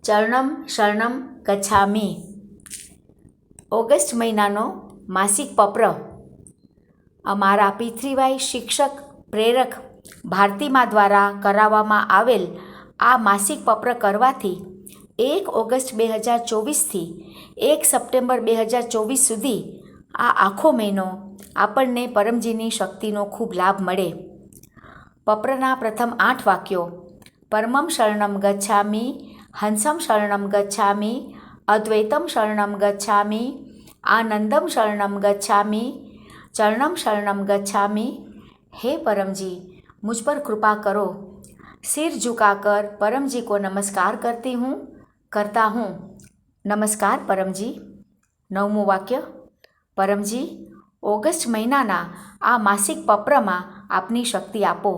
ચરણમ શરણમ ગચ્છામિ. August મહિનાનો માસિક પત્ર અમારા પૃથ્વીવાઈ શિક્ષક પ્રેરક ભારતીમા દ્વારા કરાવવામાં આવેલ આ માસિક પત્ર કરવાથી 1 ઓગસ્ટ 2024થી 1 સપ્ટેમ્બર 2024 સુધી આ આખો મહિનો આપણને પરમજીની શક્તિનો ખૂબ લાભ મળે. પત્રના પ્રથમ 8 વાક્યો: પરમં શરણમ ગચ્છામિ, હંસમ શરણમ ગચ્છામિ, અદ્વૈતમ શરણમ ગચ્છામિ, આનંદમ શરણમ ગચ્છામિ, ચરણમ शरणम गच्छामि. हे परम जी, मुझ पर कृपा करो. सिर झुकाकर परम जी को नमस्कार करता हूँ. नमस्कार परम जी. 9મું વાક્ય: પરમ જી, ઓગસ્ટ મહિનાના આ માસિક પત્રમાં આપની શક્તિ આપો.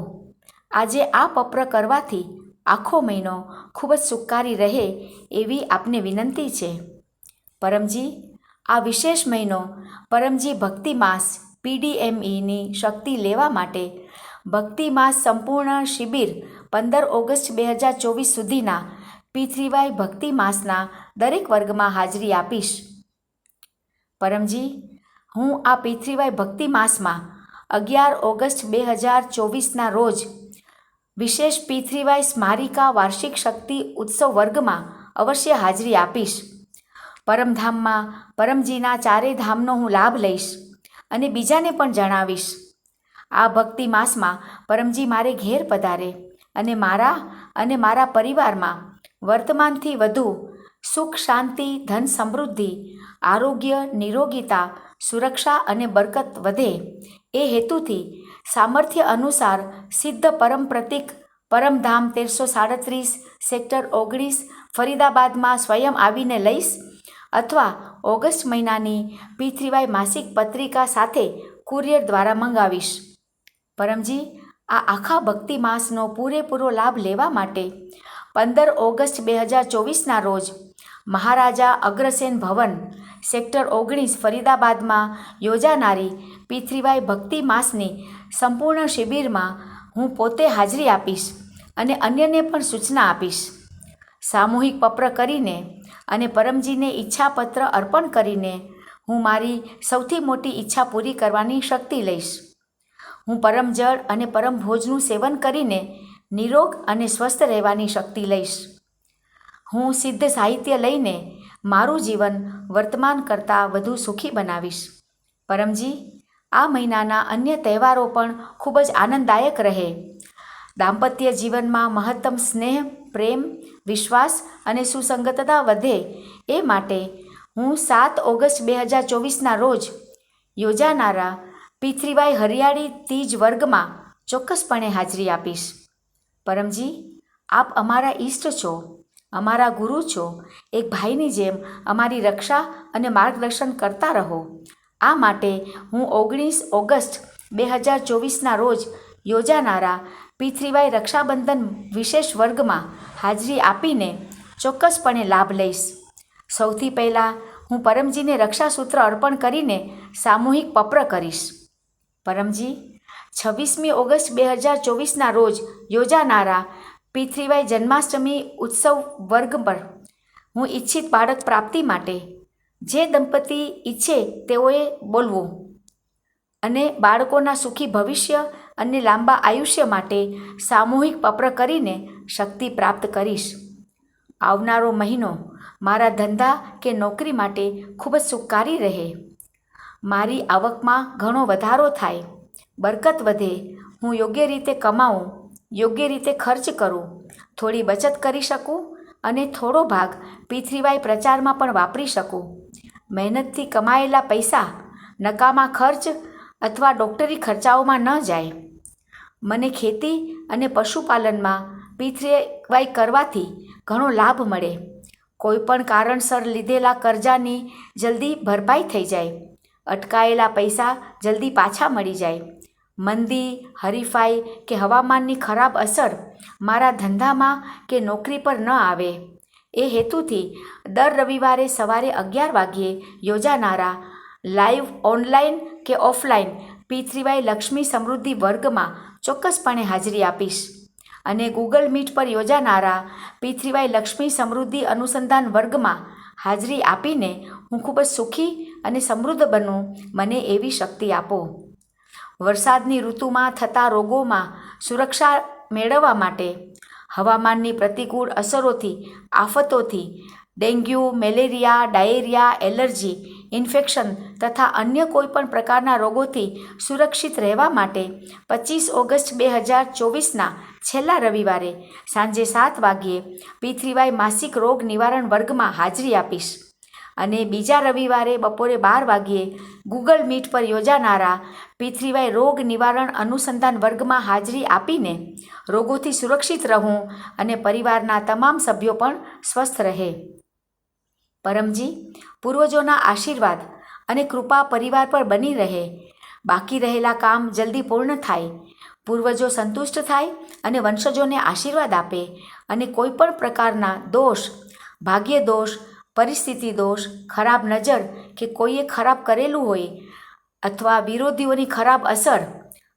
આજે આ પત્ર કરવાથી આખો મહિનો ખૂબ જ સુખકારી રહે એવી આપને વિનંતી છે. પરમજી, આ વિશેષ મહિનો પરમજી ભક્તિ માસ PDMEની શક્તિ લેવા માટે ભક્તિ માસ સંપૂર્ણ શિબિર 15 ઓગસ્ટ 2024 સુધીના પૃથ્વીવાઈ ભક્તિ માસના દરેક વર્ગમાં હાજરી આપીશ. પરમજી, હું આ પૃથ્વીવાઈ ભક્તિ માસમાં 11 ઓગસ્ટ 2024ના રોજ વિશેષ પૃથ્વીવાઈ સ્મારિકા વાર્ષિક શક્તિ ઉત્સવ વર્ગમાં અવશ્ય હાજરી આપીશ. પરમધામમાં પરમજીના ચારેય ધામનો હું લાભ લઈશ અને બીજાને પણ જણાવીશ. આ ભક્તિ માસમાં પરમજી મારે ઘેર પધારે અને મારા પરિવારમાં વર્તમાનથી વધુ સુખ, શાંતિ, ધન, સમૃદ્ધિ, આરોગ્ય, નિરોગીતા, સુરક્ષા અને બરકત વધે એ હેતુથી સામર્થ્ય અનુસાર સિદ્ધ પરમ પ્રતીક પરમધામ 1337 સેક્ટર 19 ફરીદાબાદમાં સ્વયં આવીને લઈશ અથવા ઓગસ્ટ મહિનાની પૃથ્વીવાઈ માસિક પત્રિકા સાથે કુરિયર દ્વારા મંગાવીશ. પરમજી, આ આખા ભક્તિ માસનો પૂરેપૂરો લાભ લેવા માટે 15 ઓગસ્ટ 2024ના રોજ મહારાજા અગ્રસેન ભવન સેક્ટર 19 ફરીદાબાદમાં યોજાનારી પૃથ્વીવાઈ ભક્તિ માસની સંપૂર્ણ શિબિરમાં હું પોતે હાજરી આપીશ અને અન્યને પણ સૂચના આપીશ. સામૂહિક પત્ર કરીને અને પરમજીને ઈચ્છાપત્ર અર્પણ કરીને હું મારી સૌથી મોટી ઈચ્છા પૂરી કરવાની શક્તિ લઈશ. હું પરમ જળ અને પરમ ભોજનું સેવન કરીને નિરોગ અને સ્વસ્થ રહેવાની શક્તિ લઈશ. હું સિદ્ધ સાહિત્ય લઈને મારું જીવન વર્તમાન કરતાં વધુ સુખી બનાવીશ. પરમજી, આ મહિનાના અન્ય તહેવારો પણ ખૂબ જ આનંદદાયક રહે. દાંપત્ય જીવનમાં મહત્તમ સ્નેહ, પ્રેમ, વિશ્વાસ અને સુસંગતતા વધે એ માટે હું 7 ઓગસ્ટ 2024ના રોજ યોજાનારા પૃથ્વીવાઈ હરિયાળી તીજ વર્ગમાં ચોક્કસપણે હાજરી આપીશ. પરમજી, આપ અમારા ઈષ્ટ છો, અમારા ગુરુ છો. એક ભાઈની જેમ અમારી રક્ષા અને માર્ગદર્શન કરતા રહો. આ માટે હું 19 ઓગસ્ટ 2024ના રોજ યોજાનારા પૃથ્વીવાઈ રક્ષાબંધન વિશેષ વર્ગમાં હાજરી આપીને ચોક્કસપણે લાભ લઈશ. સૌથી પહેલાં હું પરમજીને રક્ષાસૂત્ર અર્પણ કરીને સામૂહિક પત્ર કરીશ. પરમજી, 26મી ઓગસ્ટ 2024ના રોજ યોજાનારા પૃથ્વીવાઈ જન્માષ્ટમી ઉત્સવ વર્ગ પર હું ઈચ્છિત બાળક પ્રાપ્તિ માટે જે દંપતી ઈચ્છે તેઓએ બોલવું અને બાળકોના સુખી ભવિષ્ય અને લાંબા આયુષ્ય માટે સામૂહિક પત્ર કરીને શક્તિ પ્રાપ્ત કરીશ. આવનારો મહિનો મારા ધંધા કે નોકરી માટે ખૂબ જ સુખકારી રહે. મારી આવકમાં ઘણો વધારો થાય, બરકત વધે. હું યોગ્ય રીતે કમાઉં, યોગ્ય રીતે ખર્ચ કરું, થોડી બચત કરી શકું અને થોડો ભાગ પૃથ્વીવાઈ પ્રચારમાં પણ વાપરી શકું. મહેનતથી કમાયેલા પૈસા નકામા ખર્ચ અથવા ડૉક્ટરી ખર્ચાઓમાં ન જાય. મને ખેતી અને પશુપાલનમાં પૃથ્વીવાઈ કરવાથી ઘણો લાભ મળે. કોઈપણ કારણસર લીધેલા કર્જાની જલ્દી ભરપાઈ થઈ જાય. અટકાયેલા પૈસા જલ્દી પાછા મળી જાય. મંદી, હરીફાઈ કે હવામાનની ખરાબ અસર મારા ધંધામાં કે નોકરી પર ન આવે એ હેતુથી દર રવિવારે સવારે 11 વાગ્યે યોજાનારા લાઈવ ઓનલાઈન કે ઓફલાઈન પૃથ્વીવાઈ લક્ષ્મી સમૃદ્ધિ વર્ગમાં ચોક્કસપણે હાજરી આપીશ. અને ગૂગલ મીટ પર યોજાનારા P3Y લક્ષ્મી સમૃદ્ધિ અનુસંધાન વર્ગમાં હાજરી આપીને હું ખૂબ જ સુખી અને સમૃદ્ધ બનું, મને એવી શક્તિ આપો. વરસાદની ઋતુમાં થતા રોગોમાં સુરક્ષા મેળવવા માટે હવામાનની પ્રતિકૂળ અસરોથી, આફતોથી, dengue, malaria, diarrhoea, allergy, infection તથા અન્ય કોઈપણ પ્રકારના રોગોથી સુરક્ષિત રહેવા માટે 25 ઓગસ્ટ 2024ના છેલ્લા રવિવારે સાંજે 7 વાગ્યે P3Y માસિક રોગ નિવારણ વર્ગમાં હાજરી આપીશ અને બીજા રવિવારે બપોરે 12 વાગ્યે ગૂગલ મીટ પર યોજાનારા P3Y રોગ નિવારણ અનુસંધાન વર્ગમાં હાજરી આપીને રોગોથી સુરક્ષિત રહું અને પરિવારના તમામ સભ્યો પણ સ્વસ્થ રહે. પરમજી, પૂર્વજોના આશીર્વાદ અને કૃપા પરિવાર પર બની રહે. બાકી રહેલા કામ જલ્દી પૂર્ણ થાય, પૂર્વજો સંતુષ્ટ થાય અને વંશજોને આશીર્વાદ આપે અને કોઈ પણ પ્રકારના દોષ, ભાગ્ય દોષ, પરિસ્થિતિ દોષ, ખરાબ નજર કે કોઈએ ખરાબ કરેલું હોય અથવા વિરોધીઓની ખરાબ અસર,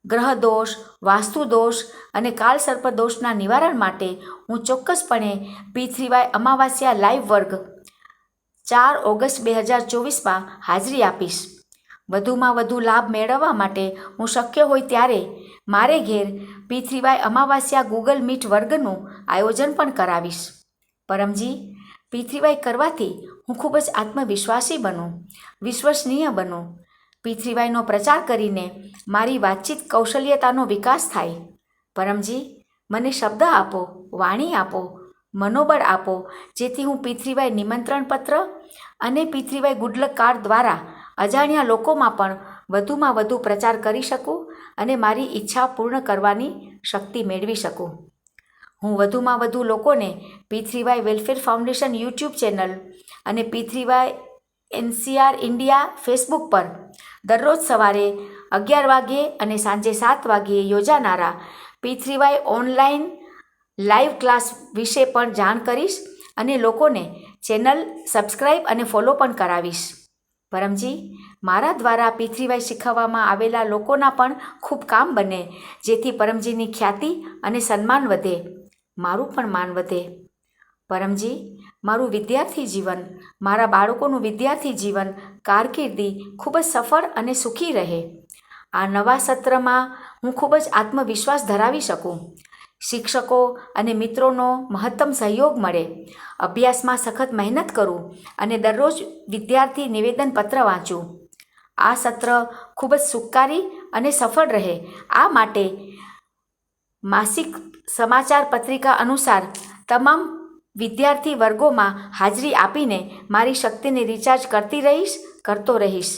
ગ્રહ દોષ, વાસ્તુ દોષ અને કાળસર્પ દોષના નિવારણ માટે હું ચોક્કસપણે P3Y અમાવાસ્યા લાઈવ વર્ગ 4 ઓગસ્ટ 2024માં હાજરી આપીશ. વધુમાં વધુ લાભ મેળવવા માટે હું શક્ય હોય ત્યારે મારે ઘેર P3Y અમાવાસ્યા ગૂગલ મીટ વર્ગનું આયોજન પણ કરાવીશ. પરમજી, P3Y કરવાથી હું ખૂબ જ આત્મવિશ્વાસી બનું, વિશ્વસનીય બનું. P3Yનો પ્રચાર કરીને મારી વાતચીત કૌશલ્યતાનો વિકાસ થાય. પરમજી, મને શબ્દ આપો, વાણી આપો, મનોબળ આપો, જેથી હું P3Y નિમંત્રણ પત્ર અને P3Y ગુડલક કાર્ડ દ્વારા અજાણ્યા લોકોમાં પણ વધુમાં વધુ પ્રચાર કરી શકું અને મારી ઈચ્છા પૂર્ણ કરવાની શક્તિ મેળવી શકું. હું વધુમાં વધુ લોકોને P3Y welfare foundation YouTube channel અને P3Y NCR ઇન્ડિયા ફેસબુક પર દરરોજ સવારે 11 વાગ્યે અને સાંજે 7 વાગ્યે યોજાનારા P3Y ઓનલાઈન લાઈવ ક્લાસ વિશે પણ જાણ કરીશ અને લોકોને ચેનલ સબસ્ક્રાઈબ અને ફોલો પણ કરાવીશ. પરમજી, મારા દ્વારા P3Y શીખવવામાં આવેલા લોકોના પણ ખૂબ કામ બને, જેથી પરમજીની ખ્યાતિ અને સન્માન વધે, મારું પણ માન વધે. પરમજી, મારું વિદ્યાર્થી જીવન, મારા બાળકોનું વિદ્યાર્થી જીવન, કારકિર્દી ખૂબ જ સફળ અને સુખી રહે. આ નવા સત્રમાં હું ખૂબ જ આત્મવિશ્વાસ ધરાવી શકું. શિક્ષકો અને મિત્રોનો મહત્તમ સહયોગ મળે. અભ્યાસમાં સખત મહેનત કરું અને દરરોજ વિદ્યાર્થી નિવેદનપત્ર વાંચું. આ સત્ર ખૂબ જ સુખકારી અને સફળ રહે. આ માટે માસિક સમાચાર પત્રિકા અનુસાર તમામ વિદ્યાર્થી વર્ગોમાં હાજરી આપીને મારી શક્તિને રિચાર્જ કરતો રહીશ.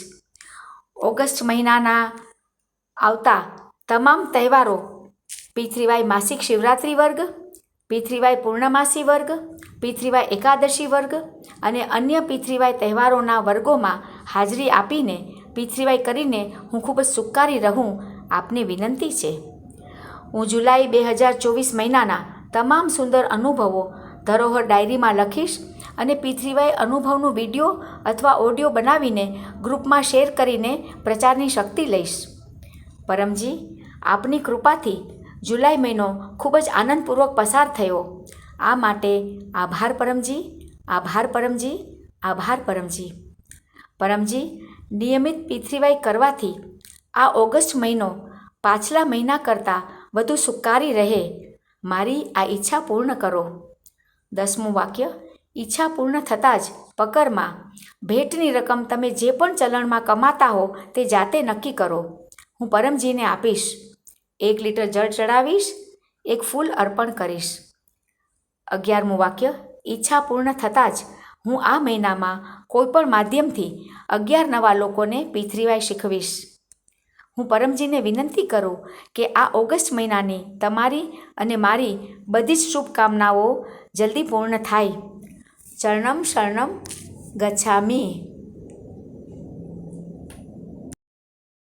ઓગસ્ટ મહિનાના આવતા તમામ તહેવારો, P3Y માસિક શિવરાત્રિ વર્ગ, P3Y પૂર્ણમાસી વર્ગ, P3Y એકાદશી વર્ગ અને અન્ય P3Y તહેવારોના વર્ગોમાં હાજરી આપીને P3Y કરીને હું ખૂબ જ સુખકારી રહું, આપને વિનંતી છે. હું જુલાઈ 2024 મહિનાના તમામ સુંદર અનુભવો ધરોહર ડાયરીમાં લખીશ અને P3Y અનુભવનું વિડીયો અથવા ઓડિયો બનાવીને ગ્રુપમાં શેર કરીને પ્રચારની શક્તિ લઈશ. પરમજી, આપની કૃપાથી જુલાઈ મહિનો ખૂબ જ આનંદપૂર્વક પસાર થયો. આ માટે આભાર પરમજી, આભાર પરમજી, આભાર પરમજી. પરમજી, નિયમિત P3Y કરવાથી આ ઓગસ્ટ મહિનો પાછલા મહિના કરતાં વધુ સુખકારી રહે. મારી આ ઈચ્છા પૂર્ણ કરો. 10મું વાક્ય, ઈચ્છા પૂર્ણ થતાં જ પકરમાં ભેટની રકમ તમે જે પણ ચલણમાં કમાતા હો તે જાતે નક્કી કરો. હું પરમજીને આપીશ. 1 લીટર જળ ચડાવીશ, 1 ફૂલ અર્પણ કરીશ. 11મું વાક્ય, ઈચ્છા પૂર્ણ થતાં જ હું આ મહિનામાં કોઈપણ માધ્યમથી 11 નવા લોકોને P3Y શીખવીશ. હું પરમજીને વિનંતી કરું કે આ ઓગસ્ટ મહિનાની તમારી અને મારી બધી જ શુભકામનાઓ જલ્દી પૂર્ણ થાય. ચરણમ શરણમ ગચ્છામિ.